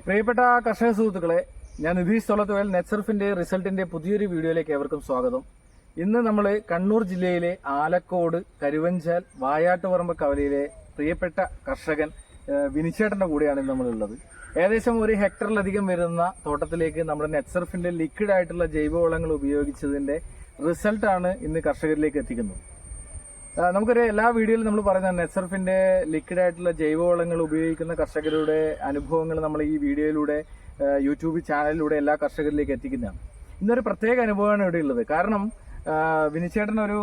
പ്രിയപ്പെട്ട കർഷക സുഹൃത്തുക്കളെ, ഞാൻ നിതീഷ് തൊളത്തുവേൽ നെറ്റ്സർഫിന്റെ റിസൾട്ടിന്റെ പുതിയൊരു വീഡിയോയിലേക്ക് ഏവർക്കും സ്വാഗതം. ഇന്ന് നമ്മൾ കണ്ണൂർ ജില്ലയിലെ ആലക്കോട്, കരുവഞ്ചാൽ, വായാട്ടുപറമ്പ് കവലയിലെ പ്രിയപ്പെട്ട കർഷകൻ വിനിച്ചേട്ടന്റെ കൂടെയാണ് ഇന്ന് നമ്മളുള്ളത്. ഏകദേശം 1 ഹെക്ടറിലധികം വരുന്ന തോട്ടത്തിലേക്ക് നമ്മുടെ നെറ്റ്സർഫിന്റെ ലിക്വിഡ് ആയിട്ടുള്ള ജൈവവളങ്ങൾ ഉപയോഗിച്ചതിന്റെ റിസൾട്ടാണ് ഇന്ന് കർഷകരിലേക്ക് എത്തിക്കുന്നത്. നമുക്കൊരു എല്ലാ വീഡിയോയിലും നമ്മൾ പറയുന്ന നെറ്റ്സർഫിന്റെ ലിക്വിഡ് ആയിട്ടുള്ള ജൈവവളങ്ങൾ ഉപയോഗിക്കുന്ന കർഷകരുടെ അനുഭവങ്ങൾ നമ്മൾ ഈ വീഡിയോയിലൂടെ യൂട്യൂബ് ചാനലിലൂടെ എല്ലാ കർഷകരിലേക്ക് എത്തിക്കുന്നതാണ്. ഇന്നൊരു പ്രത്യേക അനുഭവമാണ് ഇവിടെ ഉള്ളത്. കാരണം വിനിച്ചേട്ടൻ ഒരു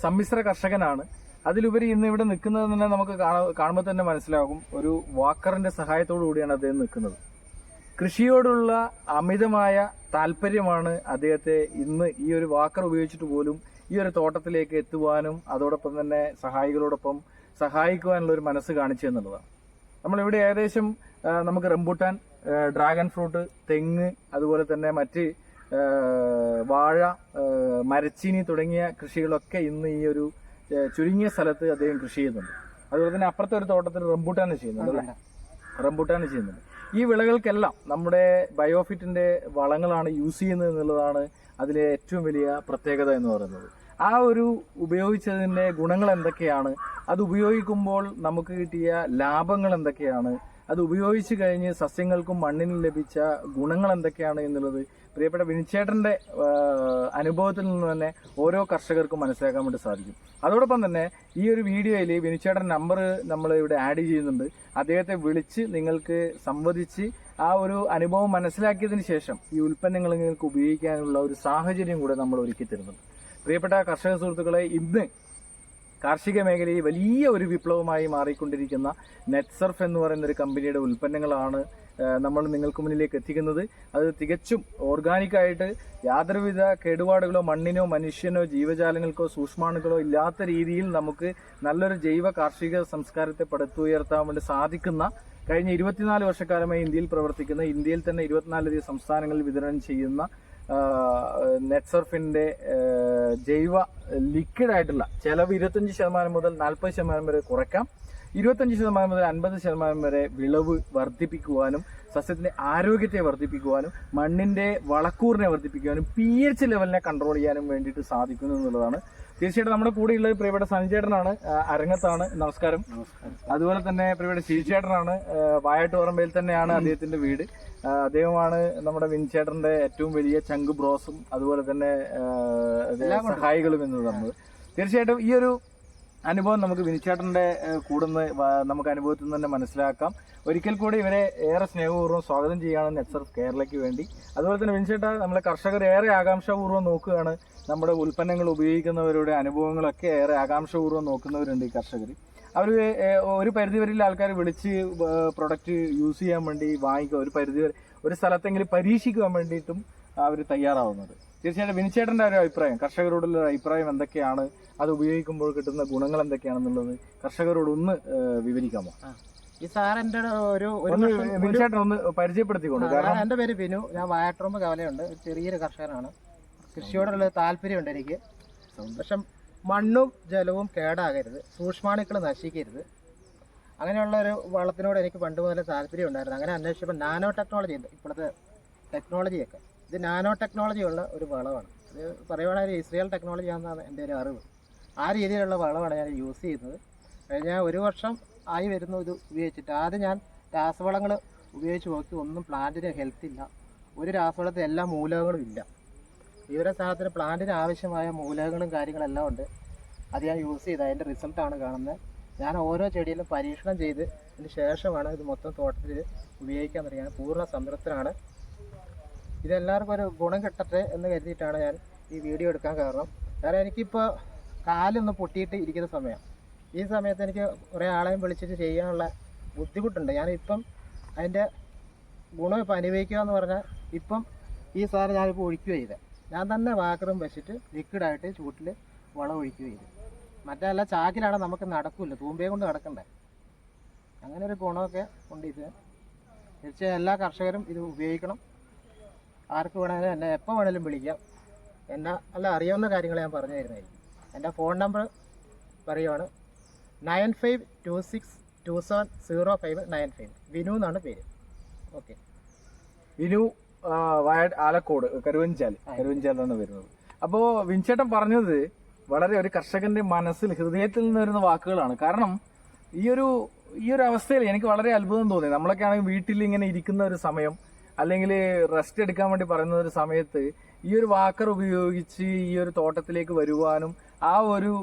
സമ്മിശ്ര കർഷകനാണ്. അതിലുപരി ഇന്ന് ഇവിടെ നിൽക്കുന്നത് തന്നെ നമുക്ക് കാണുമ്പോൾ തന്നെ മനസ്സിലാകും, ഒരു വാക്കറിന്റെ സഹായത്തോടു കൂടിയാണ് അദ്ദേഹം നിൽക്കുന്നത്. കൃഷിയോടുള്ള അമിതമായ താല്പര്യമാണ് അദ്ദേഹത്തെ ഇന്ന് ഈ ഒരു വാക്കർ ഉപയോഗിച്ചിട്ട് പോലും ഈ ഒരു തോട്ടത്തിലേക്ക് എത്തുവാനും അതോടൊപ്പം തന്നെ സഹായികളോടൊപ്പം സഹായിക്കുവാനുള്ള ഒരു മനസ്സ് കാണിച്ചു എന്നുള്ളതാണ്. നമ്മളിവിടെ ഏകദേശം നമുക്ക് റംബൂട്ടാൻ, ഡ്രാഗൺ ഫ്രൂട്ട്, തെങ്ങ്, അതുപോലെ തന്നെ മറ്റ് വാഴ, മരച്ചീനി തുടങ്ങിയ കൃഷികളൊക്കെ ഇന്ന് ഈ ഒരു ചുരുങ്ങിയ സ്ഥലത്ത് അദ്ദേഹം കൃഷി ചെയ്യുന്നുണ്ട്. അതുപോലെ തന്നെ അപ്പുറത്തെ ഒരു തോട്ടത്തിൽ റംബൂട്ടാൻ ചെയ്യുന്നുണ്ട്. ഈ വിളകൾക്കെല്ലാം നമ്മുടെ ബയോഫിറ്റിന്റെ വളങ്ങളാണ് യൂസ് ചെയ്യുന്നത് എന്നുള്ളതാണ് അതിലെ ഏറ്റവും വലിയ പ്രത്യേകത എന്ന് പറയുന്നത്. ആ ഒരു ഉപയോഗിച്ചതിന്റെ ഗുണങ്ങൾ എന്തൊക്കെയാണ്, അത് ഉപയോഗിക്കുമ്പോൾ നമുക്ക് കിട്ടിയ ലാഭങ്ങൾ എന്തൊക്കെയാണ്, അത് ഉപയോഗിച്ച് കഴിഞ്ഞ് സസ്യങ്ങൾക്കും മണ്ണിനും ലഭിച്ച ഗുണങ്ങൾ എന്തൊക്കെയാണ് എന്നുള്ളത് പ്രിയപ്പെട്ട വിനിച്ചേട്ടന്റെ അനുഭവത്തിൽ നിന്ന് തന്നെ ഓരോ കർഷകർക്കും മനസ്സിലാക്കാൻ വേണ്ടി സാധിക്കും. അതോടൊപ്പം തന്നെ ഈ ഒരു വീഡിയോയിൽ വിനിച്ചേട്ടൻ നമ്പർ നമ്മൾ ഇവിടെ ആഡ് ചെയ്യുന്നുണ്ട്. അദ്ദേഹത്തെ വിളിച്ച് നിങ്ങൾക്ക് സംവദിച്ച് ആ ഒരു അനുഭവം മനസ്സിലാക്കിയതിന് ശേഷം ഈ ഉൽപ്പന്നങ്ങൾ നിങ്ങൾക്ക് ഉപയോഗിക്കാനുള്ള ഒരു സാഹചര്യം കൂടെ നമ്മൾ ഒരുക്കി തരുന്നുണ്ട്. പ്രിയപ്പെട്ട കർഷക സുഹൃത്തുക്കളെ, ഇന്ന് കാർഷിക മേഖലയിൽ വലിയ ഒരു വിപ്ലവമായി മാറിക്കൊണ്ടിരിക്കുന്ന നെറ്റ്സർഫ് എന്ന് പറയുന്ന ഒരു കമ്പനിയുടെ ഉൽപ്പന്നങ്ങളാണ് നമ്മൾ നിങ്ങൾക്ക് മുന്നിലേക്ക് എത്തിക്കുന്നത്. അത് തികച്ചും ഓർഗാനിക്കായിട്ട് യാതൊരുവിധ കേടുപാടുകളോ മണ്ണിനോ മനുഷ്യനോ ജീവജാലങ്ങൾക്കോ സൂക്ഷ്മാണുക്കളോ ഇല്ലാത്ത രീതിയിൽ നമുക്ക് നല്ലൊരു ജൈവ കാർഷിക സംസ്കാരത്തെ പടുത്തുയർത്താൻ വേണ്ടി സാധിക്കുന്ന, കഴിഞ്ഞ 24 വർഷക്കാലമായി ഇന്ത്യയിൽ പ്രവർത്തിക്കുന്ന, ഇന്ത്യയിൽ തന്നെ 24 സംസ്ഥാനങ്ങളിൽ വിതരണം ചെയ്യുന്ന നെറ്റ്സർഫിന്റെ ജൈവ ലിക്വിഡ് ആയിട്ടുള്ള ചെലവ് 25% മുതൽ 40% വരെ കുറയ്ക്കാം. 25% മുതൽ 50% വരെ വിളവ് വർദ്ധിപ്പിക്കുവാനും സസ്യത്തിന്റെ ആരോഗ്യത്തെ വർദ്ധിപ്പിക്കുവാനും മണ്ണിന്റെ വളക്കൂറിനെ വർദ്ധിപ്പിക്കുവാനും pH ലെവലിനെ കൺട്രോൾ ചെയ്യാനും വേണ്ടിയിട്ട് സാധിക്കുന്നു എന്നുള്ളതാണ്. തീർച്ചയായിട്ടും നമ്മുടെ കൂടെയുള്ളത് പ്രിയപ്പെട്ട സഞ്ജേട്ടനാണ്, അരങ്ങത്താണ്. നമസ്കാരം. അതുപോലെ തന്നെ പ്രിയപ്പെട്ട ശിവചേട്ടനാണ്, വായാട്ടുപറമ്പയിൽ തന്നെയാണ് അദ്ദേഹത്തിന്റെ വീട്. അദ്ദേഹമാണ് നമ്മുടെ വിനിച്ചേട്ടന്റെ ഏറ്റവും വലിയ ചങ്ക് ബ്രോസും അതുപോലെ തന്നെ സഹായികളും എന്ന് പറഞ്ഞത്. തീർച്ചയായിട്ടും ഈ ഒരു അനുഭവം നമുക്ക് വിനിച്ചേട്ടന്റെ കൂടുന്ന നമുക്ക് അനുഭവത്തിൽ നിന്ന് തന്നെ മനസ്സിലാക്കാം. ഒരിക്കൽ കൂടി ഇവരെ ഏറെ സ്നേഹപൂർവ്വം സ്വാഗതം ചെയ്യുകയാണ് നെറ്റ്സർഫ് കേരളയ്ക്ക് വേണ്ടി. അതുപോലെ തന്നെ വിനിച്ചേട്ട, നമ്മളെ കർഷകർ ഏറെ ആകാംക്ഷാപൂർവ്വം നോക്കുകയാണ്. നമ്മുടെ ഉൽപ്പന്നങ്ങൾ ഉപയോഗിക്കുന്നവരുടെ അനുഭവങ്ങളൊക്കെ ഏറെ ആകാംക്ഷപൂർവ്വം നോക്കുന്നവരുണ്ട് ഈ കർഷകർ. അവർ ഒരു പരിധിവരെയുള്ള ആൾക്കാർ വിളിച്ച് പ്രൊഡക്റ്റ് യൂസ് ചെയ്യാൻ വേണ്ടി വാങ്ങിക്കുക, ഒരു പരിധിവരെ ഒരു സ്ഥലത്തെങ്കിലും പരീക്ഷിക്കുവാൻ വേണ്ടിയിട്ടും അവർ തയ്യാറാവുന്നത്. തീർച്ചയായിട്ടും വിനിച്ചേട്ടന്റെ ഒരു അഭിപ്രായം, കർഷകരോടുള്ള അഭിപ്രായം എന്തൊക്കെയാണ്, അത് ഉപയോഗിക്കുമ്പോൾ കിട്ടുന്ന ഗുണങ്ങൾ എന്തൊക്കെയാണെന്നുള്ളത് കർഷകരോട് ഒന്ന് വിവരിക്കാമോ? ഈ സാറിന്റെ വിനിച്ചേട്ടൻ ഒന്ന് പരിചയപ്പെടുത്തിക്കൊണ്ട്. കാരണം എന്റെ പേര് ബിനു, ഞാൻ വായാട്ടുപറമ്പ് കവലയുണ്ട്, ചെറിയൊരു കർഷകനാണ്. കൃഷിയോടുള്ള താല്പര്യമുണ്ട് എനിക്ക്. പക്ഷെ മണ്ണും ജലവും കേടാകരുത്, സൂക്ഷ്മാണുക്കൾ നശിക്കരുത്, അങ്ങനെയുള്ള ഒരു വളത്തിനോട് എനിക്ക് പണ്ട് മുതലേ താല്പര്യം ഉണ്ടായിരുന്നു. അങ്ങനെ അന്വേഷിച്ചപ്പോൾ നാനോ ടെക്നോളജി ഉണ്ട്, ഇപ്പോഴത്തെ ടെക്നോളജിയൊക്കെ. ഇത് നാനോ ടെക്നോളജി ഉള്ള ഒരു വളമാണ്. ഇത് പറയുവാണെങ്കിൽ ഇസ്രയേൽ ടെക്നോളജി ആണെന്നാണ് എൻ്റെ ഒരു അറിവ്. ആ രീതിയിലുള്ള വളമാണ് ഞാൻ യൂസ് ചെയ്യുന്നത്. കഴിഞ്ഞ 1 വർഷം ആയി വരുന്നു ഇത് ഉപയോഗിച്ചിട്ട്. ആദ്യം ഞാൻ രാസവളങ്ങൾ ഉപയോഗിച്ച് നോക്കി, ഒന്നും പ്ലാന്റിന് ഹെൽത്ത് ഇല്ല. ഒരു രാസവളത്തിൽ എല്ലാ മൂലകങ്ങളും ഇല്ല. ഇവരുടെ സാധനത്തിന് പ്ലാന്റിന് ആവശ്യമായ മൂലകങ്ങളും കാര്യങ്ങളെല്ലാം ഉണ്ട്. അത് ഞാൻ യൂസ് ചെയ്ത് അതിൻ്റെ റിസൾട്ടാണ് കാണുന്നത്. ഞാൻ ഓരോ ചെടിയിലും പരീക്ഷണം ചെയ്ത് അതിന് ശേഷമാണ് ഇത് മൊത്തം തോട്ടത്തിൽ ഉപയോഗിക്കാൻ തുടങ്ങിയത്. പൂർണ്ണ സംതൃപ്തനാണ്. ഇതെല്ലാവർക്കും ഒരു ഗുണം കിട്ടട്ടെ എന്ന് കരുതിയിട്ടാണ് ഞാൻ ഈ വീഡിയോ എടുക്കാൻ കാരണം എനിക്കിപ്പോൾ കാലൊന്ന് പൊട്ടിയിട്ട് ഇരിക്കുന്ന സമയം. ഈ സമയത്ത് എനിക്ക് കുറേ ആളെയും വിളിച്ചിട്ട് ചെയ്യാനുള്ള ബുദ്ധിമുട്ടുണ്ട്. ഞാനിപ്പം അതിൻ്റെ ഗുണം ഇപ്പം അനുഭവിക്കുക എന്ന് പറഞ്ഞാൽ, ഇപ്പം ഈ സാധനം ഞാനിപ്പോൾ ഒഴിക്കുക ചെയ്തത് ഞാൻ തന്നെ വാക്കറും വെച്ചിട്ട് ലിക്വിഡായിട്ട് ചൂട്ടിൽ വളം ഒഴിക്കുക ചെയ്തു. മറ്റല്ല ചാക്കിലാണ് നമുക്ക് നടക്കില്ല, തൂമ്പയെ കൊണ്ട് നടക്കണ്ടേ. അങ്ങനെ ഒരു ഗുണമൊക്കെ ഉണ്ട് ഇത്. തീർച്ചയായും എല്ലാ കർഷകരും ഇത് ഉപയോഗിക്കണം. ആർക്ക് വേണമെങ്കിലും എന്നെ എപ്പോൾ വേണമെങ്കിലും വിളിക്കാം. എന്നെ അല്ല അറിയാവുന്ന കാര്യങ്ങൾ ഞാൻ പറഞ്ഞു തരുന്നതായിരിക്കും. എൻ്റെ ഫോൺ നമ്പർ പറയുവാണ് 9526270595. വിനു എന്നാണ് പേര്. ഓക്കെ. വിനു ആലക്കോട് കരുവഞ്ചാലാണ് വരുന്നത്. അപ്പോൾ വിൻചേട്ടൻ പറഞ്ഞത് വളരെ ഒരു കർഷകന്റെ മനസ്സിൽ ഹൃദയത്തിൽ നിന്ന് വരുന്ന വാക്കുകളാണ്. കാരണം ഈ ഒരു അവസ്ഥയിൽ എനിക്ക് വളരെ അത്ഭുതം തോന്നി. നമ്മളൊക്കെ ആണെങ്കിൽ വീട്ടിൽ ഇങ്ങനെ ഇരിക്കുന്ന ഒരു സമയം, അല്ലെങ്കിൽ റെസ്റ്റ് എടുക്കാൻ വേണ്ടി പറയുന്ന ഒരു സമയത്ത് ഈ ഒരു വാക്കർ ഉപയോഗിച്ച് ഈ ഒരു തോട്ടത്തിലേക്ക് വരുവാനും ആ ഒരു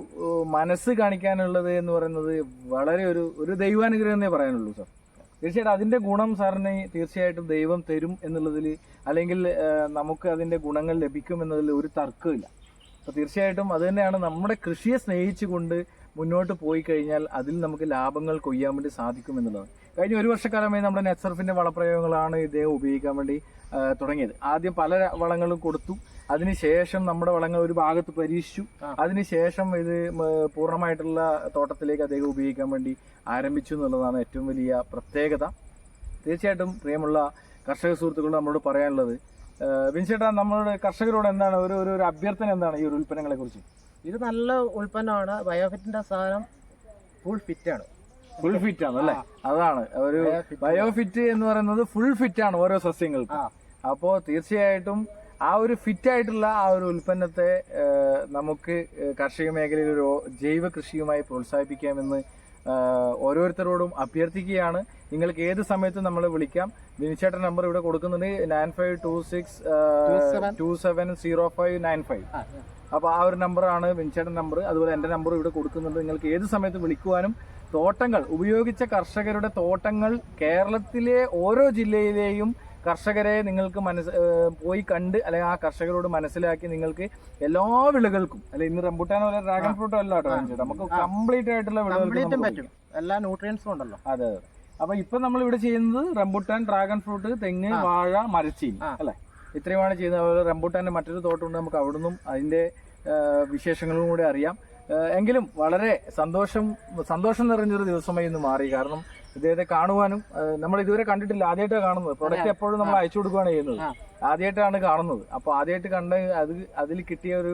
മനസ്സ് കാണിക്കാനുള്ളത് എന്ന് പറയുന്നത് വളരെ ഒരു ദൈവാനുഗ്രഹം എന്നേ പറയാനുള്ളൂ സാർ. തീർച്ചയായിട്ടും അതിന്റെ ഗുണം സാറിന് തീർച്ചയായിട്ടും ദൈവം തരും എന്നുള്ളതിൽ, അല്ലെങ്കിൽ നമുക്ക് അതിന്റെ ഗുണങ്ങൾ ലഭിക്കും എന്നതിൽ ഒരു തർക്കമില്ല. അപ്പോൾ തീർച്ചയായിട്ടും അത് തന്നെയാണ്, നമ്മുടെ കൃഷിയെ സ്നേഹിച്ചുകൊണ്ട് മുന്നോട്ട് പോയി കഴിഞ്ഞാൽ അതിൽ നമുക്ക് ലാഭങ്ങൾ കൊയ്യാൻ വേണ്ടി സാധിക്കും എന്നുള്ളത്. കഴിഞ്ഞ ഒരു വർഷക്കാലമായി നമ്മുടെ നെറ്റ്സർഫിന്റെ വളപ്രയോഗങ്ങളാണ് ഇദ്ദേഹം ഉപയോഗിക്കാൻ വേണ്ടി തുടങ്ങിയത്. ആദ്യം പല വളങ്ങളും കൊടുത്തു, അതിനുശേഷം നമ്മുടെ വളങ്ങൾ ഒരു ഭാഗത്ത് പരീക്ഷിച്ചു, അതിനുശേഷം ഇത് പൂർണ്ണമായിട്ടുള്ള തോട്ടത്തിലേക്ക് അദ്ദേഹം ഉപയോഗിക്കാൻ വേണ്ടി ആരംഭിച്ചു എന്നുള്ളതാണ് ഏറ്റവും വലിയ പ്രത്യേകത. തീർച്ചയായിട്ടും പ്രിയമുള്ള കർഷക സുഹൃത്തുക്കളോട് നമ്മളോട് പറയാനുള്ളത്, വിൻചേട്ടാ, നമ്മളുടെ കർഷകരോട് എന്താണ് ഒരു അഭ്യർത്ഥന എന്താണ് ഈ ഒരു ഉൽപ്പന്നങ്ങളെ കുറിച്ച്? ഇത് നല്ല ഉൽപ്പന്നമാണ്. ബയോഫിറ്റിന്റെ സാധനം ഫുൾ ഫിറ്റ് ആണ്. ഫുൾ ഫിറ്റ് ആണ് അല്ലേ? അതാണ് ഒരു ബയോഫിറ്റ് എന്ന് പറയുന്നത്, ഫുൾ ഫിറ്റ് ആണ് ഓരോ സസ്യങ്ങൾക്കും. അപ്പോൾ തീർച്ചയായിട്ടും ആ ഒരു ഫിറ്റ് ആയിട്ടുള്ള ആ ഒരു ഉൽപ്പന്നത്തെ നമുക്ക് കാർഷിക മേഖലയിൽ ഒരു ജൈവ കൃഷിയുമായി പ്രോത്സാഹിപ്പിക്കാമെന്ന് ഓരോരുത്തരോടും അഭ്യർത്ഥിക്കുകയാണ്. നിങ്ങൾക്ക് ഏത് സമയത്തും നമ്മളെ വിളിക്കാം. വിനിച്ചേട്ടൻ നമ്പർ ഇവിടെ കൊടുക്കുന്നുണ്ട്, 9526270595. അപ്പോൾ ആ ഒരു നമ്പറാണ് വിനിച്ചേട്ടൻ നമ്പർ. അതുപോലെ എൻ്റെ നമ്പർ ഇവിടെ കൊടുക്കുന്നുണ്ട്. നിങ്ങൾക്ക് ഏത് സമയത്തും വിളിക്കുവാനും തോട്ടങ്ങൾ ഉപയോഗിച്ച കർഷകരുടെ തോട്ടങ്ങൾ കേരളത്തിലെ ഓരോ ജില്ലയിലെയും കർഷകരെ നിങ്ങൾക്ക് പോയി കണ്ട്, അല്ലെങ്കിൽ ആ കർഷകരോട് മനസ്സിലാക്കി നിങ്ങൾക്ക് എല്ലാ വിളകൾക്കും, അല്ലെ ഇന്ന് റംബുട്ടാനോ അല്ലെ ഡ്രാഗൺ ഫ്രൂട്ടോ അല്ല കേട്ടോ, നമുക്ക് കംപ്ലീറ്റ് ആയിട്ടുള്ള വിളകൾക്ക് പറ്റും. എല്ലാ ന്യൂട്രിയൻസും ഉണ്ടല്ലോ. അതെ. അപ്പൊ ഇപ്പൊ നമ്മൾ ഇവിടെ ചെയ്യുന്നത് റംബുട്ടാൻ, ഡ്രാഗൺ ഫ്രൂട്ട്, തെങ്ങ്, വാഴ, മരച്ചീനി അല്ലെ, ഇത്രയുമാണ് ചെയ്യുന്നത്. അതുപോലെ റംബുട്ടാന്റെ മറ്റൊരു തോട്ടമുണ്ട്, നമുക്ക് അവിടുന്നും അതിന്റെ വിശേഷങ്ങളും കൂടെ അറിയാം. എങ്കിലും വളരെ സന്തോഷം നിറഞ്ഞൊരു ദിവസമായി ഇന്ന് മാറി. കാരണം ഇദ്ദേഹത്തെ കാണുവാനും, നമ്മൾ ഇതുവരെ കണ്ടിട്ടില്ല, ആദ്യമായിട്ടാണ് കാണുന്നത്. പ്രൊഡക്റ്റ് എപ്പോഴും നമ്മൾ അയച്ചു കൊടുക്കുകയാണ് ചെയ്യുന്നത്, ആദ്യമായിട്ടാണ് കാണുന്നത്. അപ്പോൾ ആദ്യമായിട്ട് കണ്ട് അതിൽ കിട്ടിയ ഒരു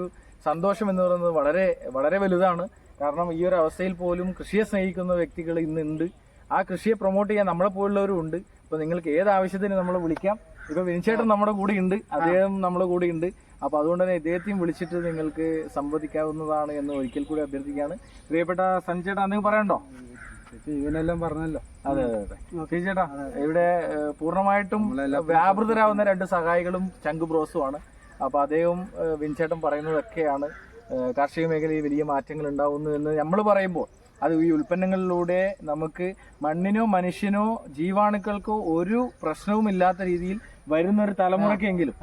സന്തോഷം എന്ന് പറയുന്നത് വളരെ വളരെ വലുതാണ്. കാരണം ഈ ഒരു അവസ്ഥയിൽ പോലും കൃഷിയെ സ്നേഹിക്കുന്ന വ്യക്തികൾ ഇന്നുണ്ട്. ആ കൃഷിയെ പ്രൊമോട്ട് ചെയ്യാൻ നമ്മളെ പോലുള്ളവരും ഉണ്ട്. അപ്പോൾ നിങ്ങൾക്ക് ഏത് ആവശ്യത്തിന് നമ്മളെ വിളിക്കാം. ഇപ്പോൾ വിനിച്ചേട്ടൻ നമ്മുടെ കൂടെ ഉണ്ട്, അദ്ദേഹം നമ്മുടെ കൂടെ ഉണ്ട്. അപ്പോൾ അതുകൊണ്ട് തന്നെ ഇദ്ദേഹത്തെയും വിളിച്ചിട്ട് നിങ്ങൾക്ക് സംവദിക്കാവുന്നതാണ് എന്ന് ഒരിക്കൽ കൂടി അഭ്യർത്ഥിക്കുകയാണ്. പ്രിയപ്പെട്ട സഞ്ജേട്ടാ, എന്തെങ്കിലും പറയണ്ടോ? ഇവനെല്ലാം പറഞ്ഞല്ലോ. അതെ. ചേട്ടാ, ഇവിടെ പൂർണ്ണമായിട്ടും വ്യാപൃതരാകുന്ന രണ്ട് സഹായികളും ചങ്ക് ബ്രോസുമാണ്. അപ്പൊ അദ്ദേഹവും വിൻചേട്ടൻ പറയുന്നതൊക്കെയാണ് കാർഷിക മേഖലയിൽ വലിയ മാറ്റങ്ങൾ ഉണ്ടാവുന്നു എന്ന് നമ്മൾ പറയുമ്പോൾ അത് ഈ ഉൽപ്പന്നങ്ങളിലൂടെ നമുക്ക് മണ്ണിനോ മനുഷ്യനോ ജീവാണുക്കൾക്കോ ഒരു പ്രശ്നവുമില്ലാത്ത രീതിയിൽ വരുന്നൊരു തലമുറയ്ക്കെങ്കിലും,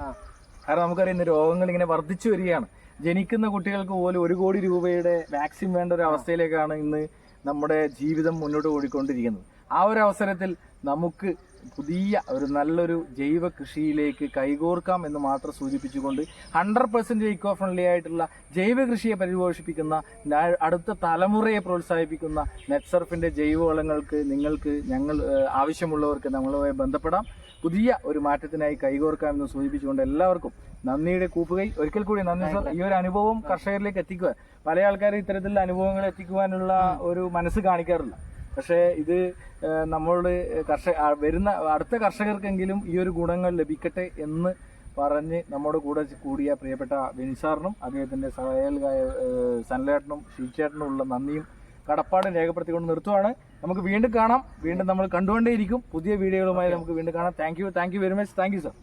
കാരണം നമുക്കറിയാം ഇന്ന് രോഗങ്ങൾ ഇങ്ങനെ വർദ്ധിച്ചു വരികയാണ്. ജനിക്കുന്ന കുട്ടികൾക്ക് പോലും 1 കോടി രൂപയുടെ വാക്സിൻ വേണ്ട ഒരു അവസ്ഥയിലേക്കാണ് ഇന്ന് നമ്മുടെ ജീവിതം മുന്നോട്ട് ഓടിക്കൊണ്ടിരിക്കുന്നത്. ആ ഒരു അവസരത്തിൽ നമുക്ക് പുതിയ ഒരു നല്ലൊരു ജൈവ കൃഷിയിലേക്ക് കൈകോർക്കാം എന്ന് മാത്രം സൂചിപ്പിച്ചുകൊണ്ട് 100% ഇക്കോ ഫ്രണ്ട്ലി ആയിട്ടുള്ള ജൈവ കൃഷിയെ പരിപോഷിപ്പിക്കുന്ന, അടുത്ത തലമുറയെ പ്രോത്സാഹിപ്പിക്കുന്ന നെറ്റ്സർഫിന്റെ ജൈവവളങ്ങൾക്ക് ഞങ്ങൾ ആവശ്യമുള്ളവർക്ക് നമ്മളുമായി ബന്ധപ്പെടാം. പുതിയ ഒരു മാറ്റത്തിനായി കൈകോർക്കാം എന്ന് സൂചിപ്പിച്ചുകൊണ്ട് എല്ലാവർക്കും നന്ദിയുടെ കൂപ്പുകൈ. ഒരിക്കൽ കൂടി നന്ദി സർ. ഈ ഒരു അനുഭവം കർഷകരിലേക്ക് എത്തിക്കുക. പല ആൾക്കാർ ഇത്തരത്തിലുള്ള അനുഭവങ്ങൾ എത്തിക്കുവാനുള്ള ഒരു മനസ്സ് കാണിക്കാറില്ല. പക്ഷേ ഇത് നമ്മളോട് വരുന്ന അടുത്ത കർഷകർക്കെങ്കിലും ഈ ഒരു ഗുണങ്ങൾ ലഭിക്കട്ടെ എന്ന് പറഞ്ഞ് നമ്മുടെ കൂടെ കൂടിയ പ്രിയപ്പെട്ട വിൻസാറിനും അദ്ദേഹത്തിന്റെ സഹകാരികളായ സനലേട്ടനും ഷീച്ചേട്ടനും ഉള്ള നന്ദിയും കടപ്പാടും രേഖപ്പെടുത്തിക്കൊണ്ട് നിർത്തുവാണ്. നമുക്ക് വീണ്ടും കാണാം. വീണ്ടും നമ്മൾ കണ്ടുകൊണ്ടേയിരിക്കും. പുതിയ വീഡിയോകളുമായി നമുക്ക് വീണ്ടും കാണാം. Thank you very much. Thank you sir.